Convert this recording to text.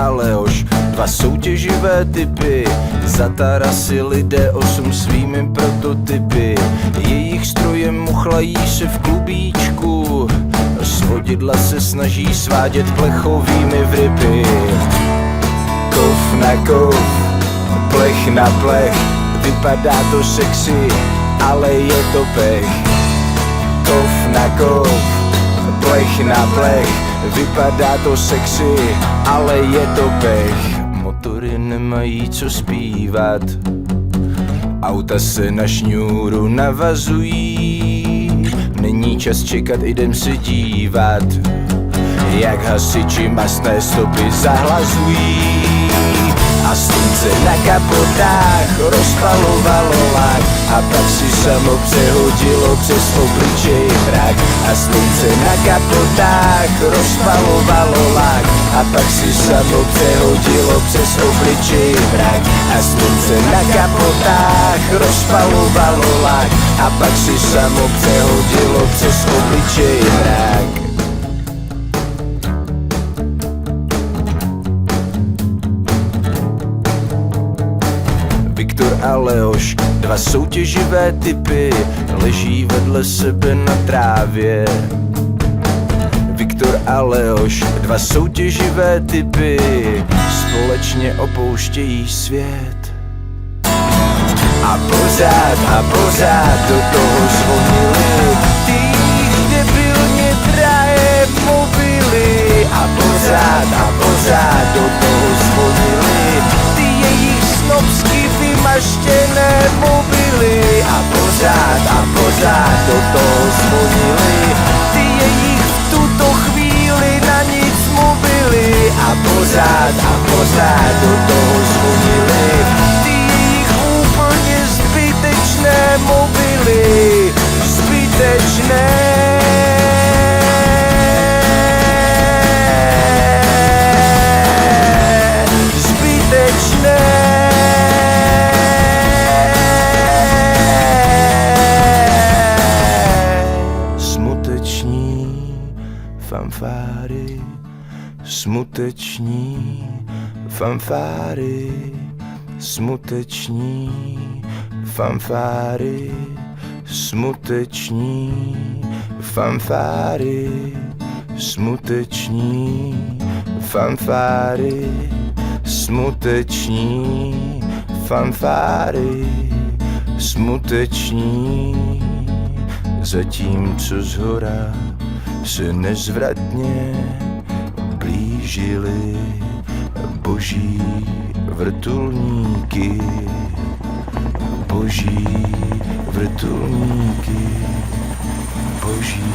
a Leoš, dva soutěživé typy. Za tarasy lidé 8 svými prototypy. Jejich stroje muchlají se v klubíčku, svodidla se snaží svádět plechovými vrypy. Kov na kov, plech na plech, vypadá to sexy, ale je to pech. Kov na kov, plech na plech, vypadá to sexy, ale je to pech. Motory nemají co zpívat, auta se na šňůru navazují. Není čas čekat, jdem se dívat, jak hasiči mastné stopy zahlazují. A slunce na kapotách rozpalovalo lak, a pak si samo přehodilo přes obličej mrak. A slunce na kapotách rozpalovalo lak, a pak si samo přehodilo přes obličej mrak. A slunce na kapotách rozpalovalo lak, a pak si samo přehodilo přes obličej mrak. Viktor a Leoš, dva soutěživé typy, leží vedle sebe na trávě. Viktor a Leoš, dva soutěživé typy, společně opouštějí svět. A pořád do toho zvonili ty jejich debilně drahé mobily. A pořád do toho zvonili ty jejich snobsky vymaštěné mobily. A pořád do toho zvonili ty jejich v tuto chvíli na nic mobily. A pořád do toho zvonili ty jejich úplně zbytečné mobily. Zbytečné. Fanfáry, smuteční fanfáry, smuteční fanfáry, smuteční fanfáry, smuteční fanfáry, smuteční fanfáry, smuteční, zatímco zhora se nezvratně blížily boží vrtulníky, boží vrtulníky, boží